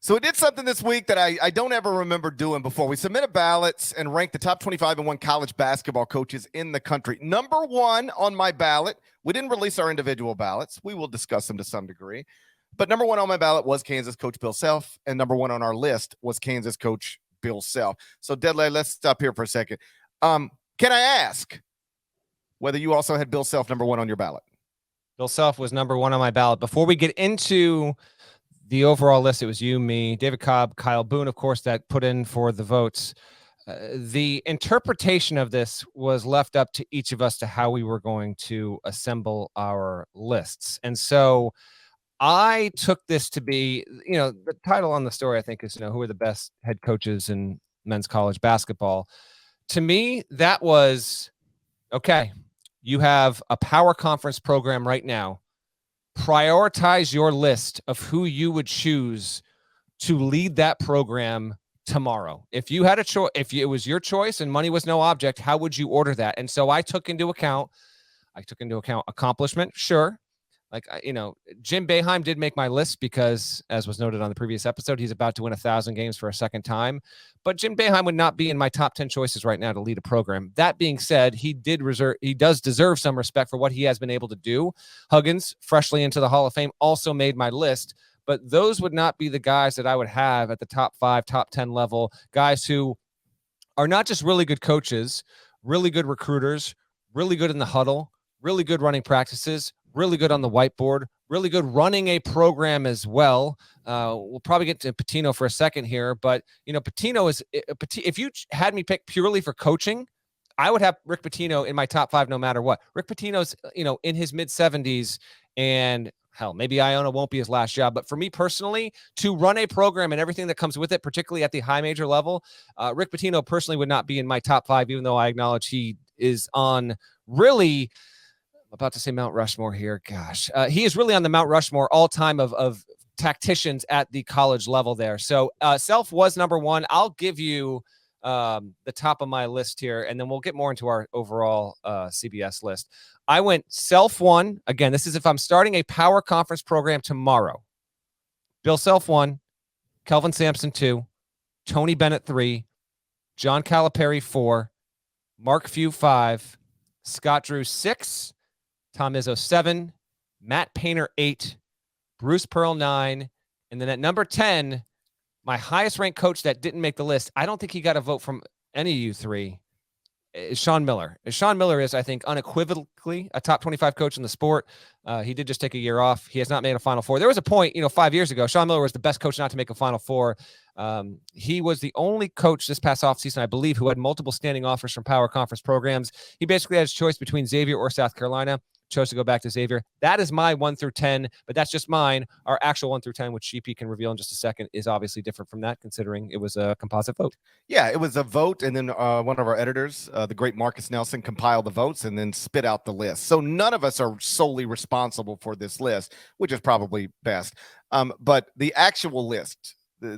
So we did something this week that I don't ever remember doing before. We submitted ballots and ranked the top 25 and 1 college basketball coaches in the country. Number one on my ballot, we didn't release our individual ballots. We will discuss them to some degree. But number one on my ballot was Kansas coach Bill Self, and number one on our list was Kansas coach Bill Self. So, Deadlay, let's stop here for a second. Can I ask whether you also had Bill Self number one on your ballot? Bill Self was number one on my ballot. Before we get into the overall list, it was you, me, David Cobb, Kyle Boone, of course, that put in for the votes. The interpretation of this was left up to each of us to how we were going to assemble our lists. And so I took this to be, the title on the story, I think, is, who are the best head coaches in men's college basketball. To me, that was, okay, you have a power conference program right now. Prioritize your list of who you would choose to lead that program tomorrow. If you had a choice, if it was your choice and money was no object, how would you order that? And so I took into account accomplishment. Sure. Like, Jim Boeheim did make my list because, as was noted on the previous episode, he's about to win 1,000 games for a second time. But Jim Boeheim would not be in my top 10 choices right now to lead a program. That being said, he does deserve some respect for what he has been able to do. Huggins, freshly into the Hall of Fame, also made my list. But those would not be the guys that I would have at the top 5, top 10 level, guys who are not just really good coaches, really good recruiters, really good in the huddle, really good running practices, really good on the whiteboard, really good running a program as well. We'll probably get to Pitino for a second here, but Pitino is, if you had me pick purely for coaching, I would have Rick Pitino in my top 5 no matter what. Rick Pitino's, in his mid 70s, and hell, maybe Iona won't be his last job. But for me personally, to run a program and everything that comes with it, particularly at the high major level, Rick Pitino personally would not be in my top 5, even though I acknowledge he is on really, about to say Mount Rushmore here. Gosh, he is really on the Mount Rushmore all time of tacticians at the college level there. So Self was number one. I'll give you the top of my list here, and then we'll get more into our overall CBS list. I went Self 1. Again, this is if I'm starting a power conference program tomorrow. Bill Self 1, Kelvin Sampson 2, Tony Bennett 3, John Calipari 4, Mark Few 5, Scott Drew 6, Tom Izzo 7, Matt Painter 8, Bruce Pearl 9, and then at number 10, my highest ranked coach that didn't make the list, I don't think he got a vote from any of you three, is Sean Miller. Sean Miller is, I think, unequivocally a top 25 coach in the sport. He did just take a year off. He has not made a Final Four. There was a point, 5 years ago, Sean Miller was the best coach not to make a Final Four. He was the only coach this past offseason, I believe, who had multiple standing offers from power conference programs. He basically had his choice between Xavier or South Carolina. Chose to go back to Xavier. That is my 1 through 10, but that's just mine. Our actual 1 through 10, which GP can reveal in just a second, is obviously different from that, considering it was a composite vote. Yeah, it was a vote, and then one of our editors, the great Marcus Nelson, compiled the votes and then spit out the list. So none of us are solely responsible for this list, which is probably best. But the actual list,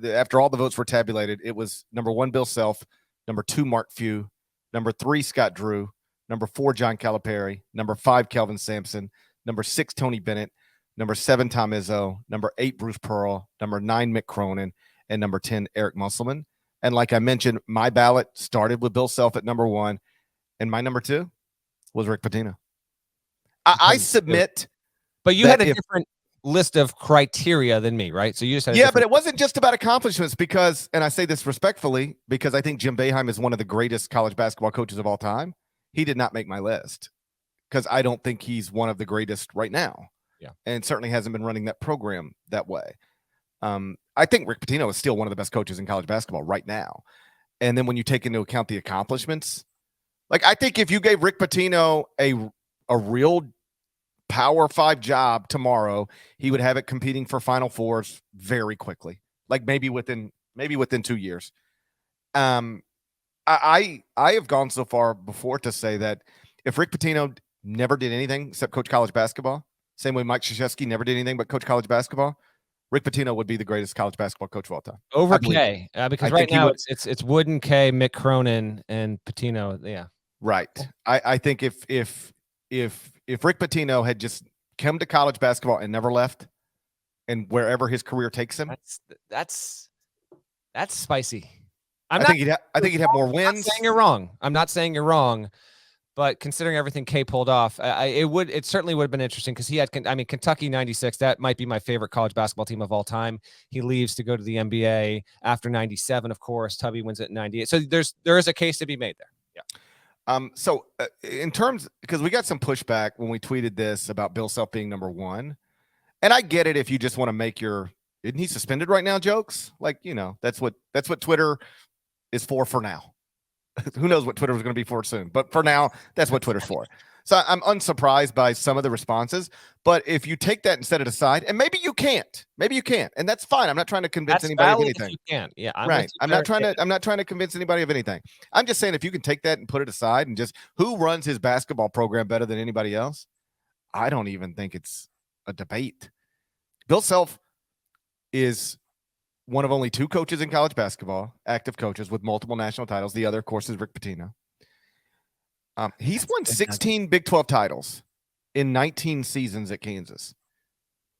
after all the votes were tabulated, it was number 1, Bill Self, number 2, Mark Few, number 3, Scott Drew, number 4, John Calipari, number 5, Kelvin Sampson, number 6, Tony Bennett, number 7, Tom Izzo, number 8, Bruce Pearl, number 9, Mick Cronin, and number 10, Eric Musselman. And like I mentioned, my ballot started with Bill Self at number 1, and my number 2 was Rick Pitino. I submit. But you had a different list of criteria than me, right? So you just had but it wasn't just about accomplishments because, and I say this respectfully, because I think Jim Boeheim is one of the greatest college basketball coaches of all time. He did not make my list because I don't think he's one of the greatest right now. Yeah. And certainly hasn't been running that program that way. I think Rick Pitino is still one of the best coaches in college basketball right now. And then when you take into account the accomplishments, like I think if you gave Rick Pitino a real Power 5 job tomorrow, he would have it competing for Final Fours very quickly, like maybe within 2 years. I have gone so far before to say that if Rick Pitino never did anything except coach college basketball, same way Mike Krzyzewski never did anything but coach college basketball, Rick Pitino would be the greatest college basketball coach of all time. Over K, because right now it's Wooden, K, Mick Cronin, and Pitino. Yeah, right. I think if Rick Pitino had just come to college basketball and never left, and wherever his career takes him. That's spicy. I think he'd have more wins. I'm not saying you're wrong, but considering everything K pulled off, it certainly would have been interesting because he had, Kentucky 96. That might be my favorite college basketball team of all time. He leaves to go to the NBA after 97. Of course, Tubby wins it in 98. So there is a case to be made there. Yeah. So in terms, because we got some pushback when we tweeted this about Bill Self being number one, and I get it if you just want to make isn't he suspended right now jokes? Like, that's what Twitter is for now. Who knows what Twitter was going to be for soon, but for now, that's what Twitter's for. So I'm unsurprised by some of the responses, but if you take that and set it aside, and maybe you can't, and that's fine. I'm not trying to convince anybody of anything. You can, yeah, right. I'm not trying to convince anybody of anything. I'm just saying if you can take that and put it aside and just who runs his basketball program better than anybody else, I don't even think it's a debate. Bill Self is one of only 2 coaches in college basketball, active coaches with multiple national titles. The other, of course, is Rick Pitino. He's won 16 Big 12 titles in 19 seasons at Kansas,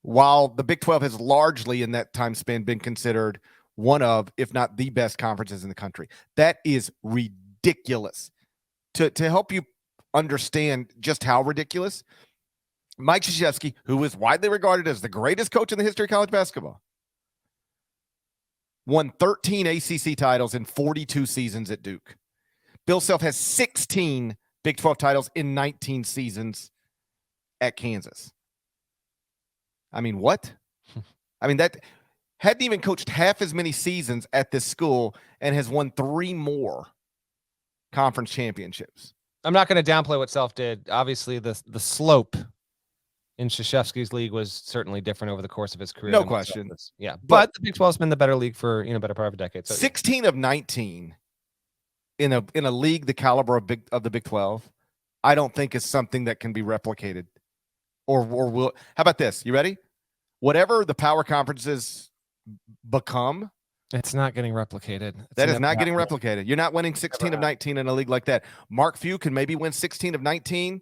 while the Big 12 has largely in that time span been considered one of, if not the best conferences in the country. That is ridiculous. To help you understand just how ridiculous, Mike Krzyzewski, who is widely regarded as the greatest coach in the history of college basketball, won 13 ACC titles in 42 seasons at Duke. Bill Self has 16 Big 12 titles in 19 seasons at Kansas. I mean, what? That hadn't even coached half as many seasons at this school and has won 3 more conference championships. I'm not going to downplay what Self did. Obviously, the slope in Krzyzewski's league was certainly different over the course of his career. No question. Yeah. But the Big 12 has been the better league for, better part of a decade. So 16 of 19 in a league the caliber of the Big 12, I don't think is something that can be replicated. Or will. How about this? You ready? Whatever the power conferences become, it's not getting replicated. That is not getting replicated. You're not winning 16 of 19 in a league like that. Mark Few can maybe win 16 of 19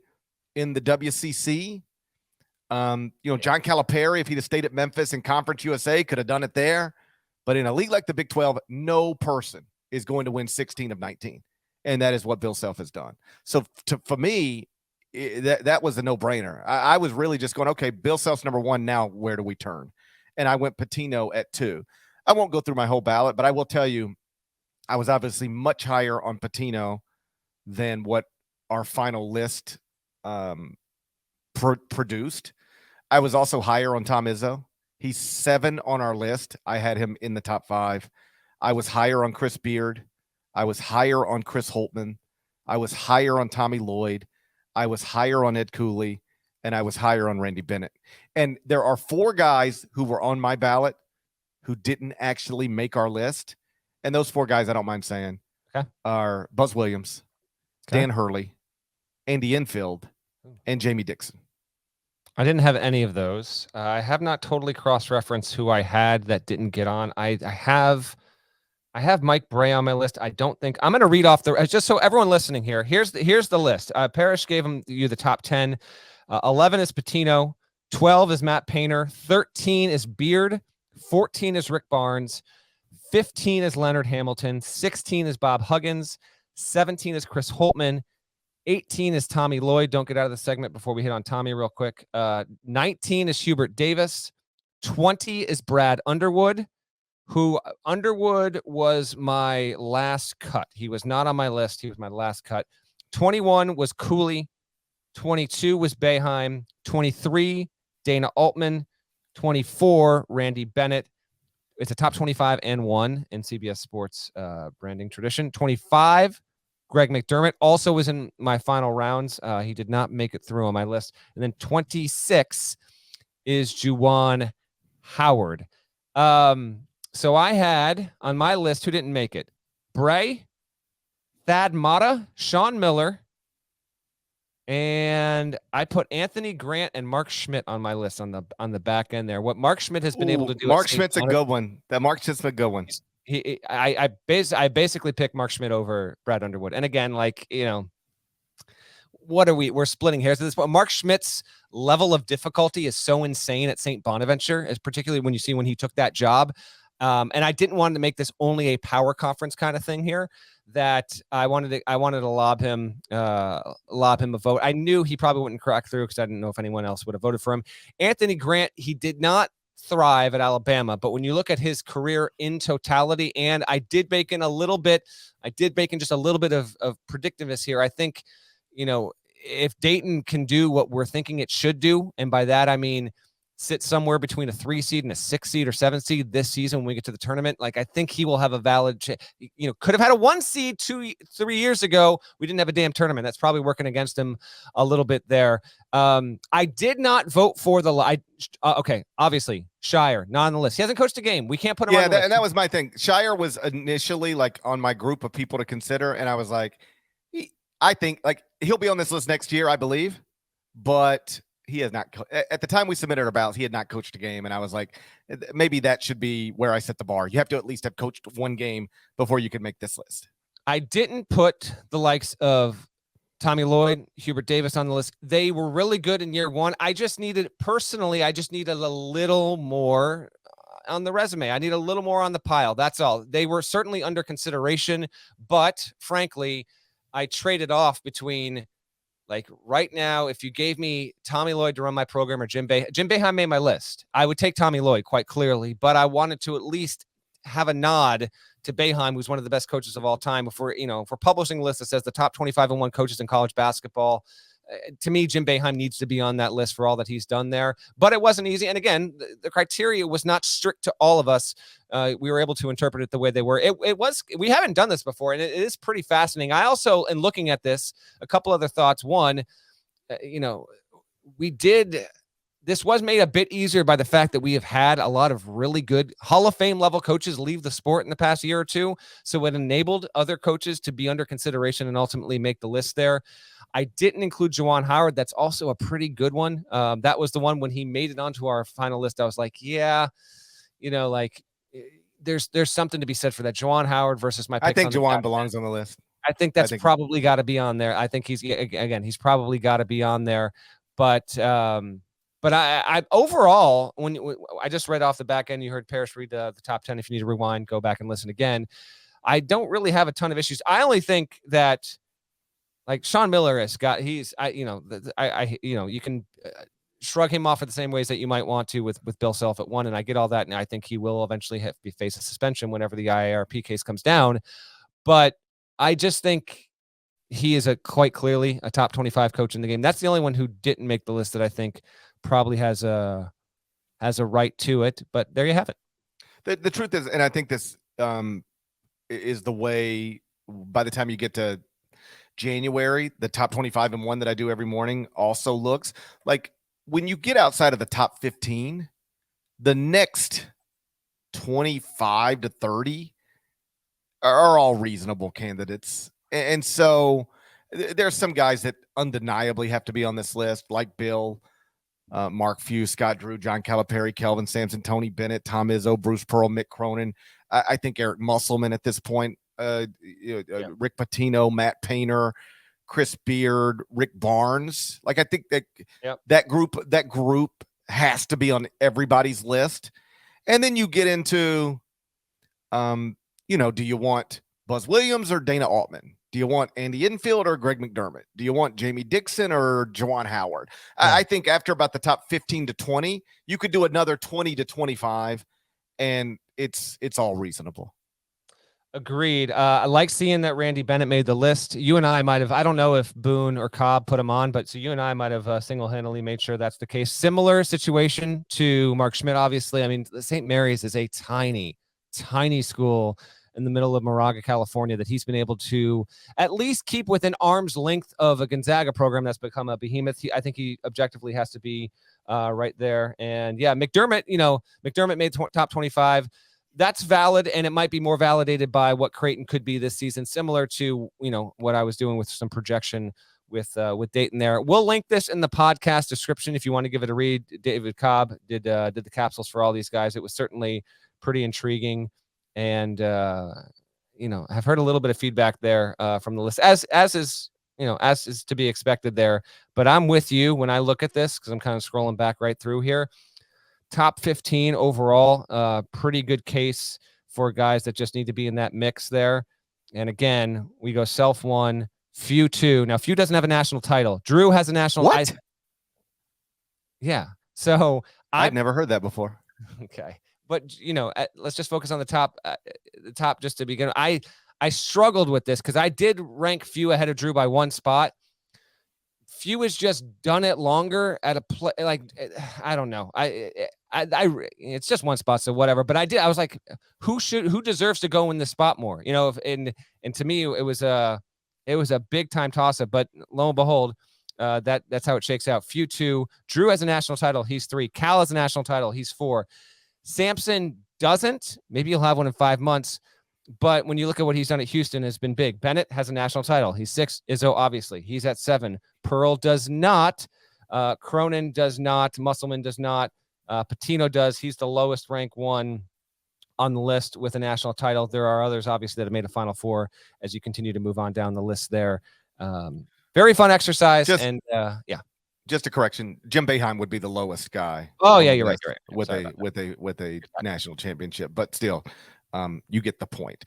in the WCC. John Calipari, if he'd have stayed at Memphis in Conference USA, could have done it there. But in a league like the Big 12, no person is going to win 16 of 19. And that is what Bill Self has done. So for me, that was a no-brainer. I was really just going, okay, Bill Self's number one. Now where do we turn? And I went Pitino at 2. I won't go through my whole ballot, but I will tell you, I was obviously much higher on Pitino than what our final list produced. I was also higher on Tom Izzo. He's 7 on our list. I had him in the top 5. I was higher on Chris Beard. I was higher on Chris Holtman. I was higher on Tommy Lloyd. I was higher on Ed Cooley. And I was higher on Randy Bennett. And there are 4 guys who were on my ballot who didn't actually make our list. And those 4 guys, I don't mind saying, are Buzz Williams, Dan Hurley, Andy Enfield, and Jamie Dixon. I didn't have any of those. I have not totally cross-referenced who I had that didn't get on. I have Mike Bray on my list. I don't think I'm going to read off just so everyone listening here. Here's the list. Parrish gave you the top 10. 11 is Pitino. 12 is Matt Painter. 13 is Beard. 14 is Rick Barnes. 15 is Leonard Hamilton. 16 is Bob Huggins. 17 is Chris Holtman. 18 is Tommy Lloyd. Don't get out of the segment before we hit on Tommy real quick. 19 is Hubert Davis. 20 is Brad Underwood, who Underwood was my last cut. He was not on my list. He was my last cut. 21 was Cooley. 22 was Boeheim. 23, Dana Altman. 24, Randy Bennett. It's a top 25 and 1 in CBS Sports branding tradition. 25, Greg McDermott also was in my final rounds. He did not make it through on my list. And then 26 is Juwan Howard. So I had on my list who didn't make it: Bray, Thad Matta, Sean Miller, and I put Anthony Grant and Mark Schmidt on my list on the back end there. What Mark Schmidt has been able to do. Mark Schmidt's a good one. Mark Schmidt's a good one. I basically picked Mark Schmidt over Brad Underwood. And again, we're splitting hairs at this point. Mark Schmidt's level of difficulty is so insane at St. Bonaventure, as particularly when you see when he took that job. And I didn't want to make this only a power conference kind of thing here, that I wanted to lob him a vote. I knew he probably wouldn't crack through because I didn't know if anyone else would have voted for him. Anthony Grant, he did not thrive at Alabama, but when you look at his career in totality, and I did bake in just a little bit of predictiveness here. I think, if Dayton can do what we're thinking it should do, and by that I mean sit somewhere between a 3 seed and a 6 seed or 7 seed this season when we get to the tournament, like I think he will have a valid could have had a 1 seed 2-3 years ago. We didn't have a damn tournament. That's probably working against him a little bit there. I did not vote for okay, obviously Shire not on the list. He hasn't coached a game. We can't put him on the list. And that was my thing. Shire was initially like on my group of people to consider, and I was like, I think like he'll be on this list next year, I believe, but he has not. At the time we submitted our ballots, he had not coached a game, and I was like, maybe that should be where I set the bar. You have to at least have coached one game before you could make this list. I didn't put the likes of Tommy Lloyd, Hubert Davis on the list. They were really good in year one. I just needed a little more on the resume. I need a little more on the pile. That's all. They were certainly under consideration, but frankly, I traded off between, like, right now, if you gave me Tommy Lloyd to run my program or Jim Boeheim made my list, I would take Tommy Lloyd quite clearly, but I wanted to at least have a nod to Boeheim, who's one of the best coaches of all time. If we're publishing a list that says the top 25-1 coaches in college basketball, to me, Jim Boeheim needs to be on that list for all that he's done there. But it wasn't easy. And again, the criteria was not strict to all of us. We were able to interpret it the way they were. We haven't done this before, and it is pretty fascinating. I also, in looking at this, a couple other thoughts. One, this was made a bit easier by the fact that we have had a lot of really good Hall of Fame level coaches leave the sport in the past year or two. So it enabled other coaches to be under consideration and ultimately make the list there. I didn't include Juwan Howard. That's also a pretty good one. That was the one when he made it onto our final list. I was like, yeah, there's something to be said for that. Juwan Howard versus my pick. I think Juwan belongs on the list. I think that's probably got to be on there. I think he's probably got to be on there. But I overall, when I just read off the back end, you heard Parrish read the top 10. If you need to rewind, go back and listen again. I don't really have a ton of issues. I only think that, like, Sean Miller you can shrug him off in the same ways that you might want to with Bill Self at 1. And I get all that. And I think he will eventually face a suspension whenever the IARP case comes down. But I just think he is quite clearly a top 25 coach in the game. That's the only one who didn't make the list that I think probably has a right to it. But there you have it. The truth is, and I think this is the way, by the time you get to January, the top 25-1 that I do every morning also looks like, when you get outside of the top 15, the next 25 to 30 are all reasonable candidates. And so there's some guys that undeniably have to be on this list, like Bill, Mark Few, Scott Drew, John Calipari, Kelvin Sampson, Tony Bennett, Tom Izzo, Bruce Pearl, Mick Cronin. I think Eric Musselman at this point, Rick Pitino, Matt Painter, Chris Beard, Rick Barnes. Like, I think that group has to be on everybody's list. And then you get into, do you want Buzz Williams or Dana Altman? Do you want Andy Enfield or Greg McDermott? Do you want Jamie Dixon or Juwan Howard? Yeah. I think after about the top 15 to 20, you could do another 20 to 25, and it's all reasonable. Agreed. I like seeing that Randy Bennett made the list. You and I might have, I don't know if Boone or Cobb put him on, but so you and I might have single-handedly made sure that's the case. Similar situation to Mark Schmidt, obviously. I mean, St. Mary's is a tiny, tiny school in the middle of Moraga, California, that he's been able to at least keep within arm's length of a Gonzaga program that's become a behemoth. I think he objectively has to be right there. And yeah, McDermott made top 25. That's valid, and it might be more validated by what Creighton could be this season, similar to what I was doing with some projection with Dayton there. We'll link this in the podcast description if you want to give it a read. David Cobb did the capsules for all these guys. It was certainly pretty intriguing, and I've heard a little bit of feedback there from the list, as is as is to be expected there. But I'm with you when I look at this, because I'm kind of scrolling back right through here. Top 15 overall, pretty good case for guys that just need to be in that mix there. And again, we go Self 1, Few 2. Now, Few doesn't have a national title. Drew has a national. What? Yeah. So I'd never heard that before. Okay. But, let's just focus on the top just to begin. I struggled with this because I did rank Few ahead of Drew by one spot. Few has just done it longer at a play. Like, I don't know. It's just one spot, so whatever. But I was like, who deserves to go in this spot more? And to me, it was a big time toss up. But lo and behold, that's how it shakes out. Few 2. Drew has a national title. He's 3. Cal has a national title. He's 4. Samson doesn't. Maybe he'll have one in 5 months. But when you look at what he's done at Houston, has been big. Bennett has a national title. He's 6. Izzo, obviously, he's at 7. Pearl does not. Cronin does not. Musselman does not. Patino does. He's the lowest ranked one on the list with a national title. There are others, obviously, that have made a Final Four as you continue to move on down the list there. Very fun exercise. Just a correction. Jim Boeheim would be the lowest guy. Oh, yeah, you're right. With a national championship, but still, you get the point.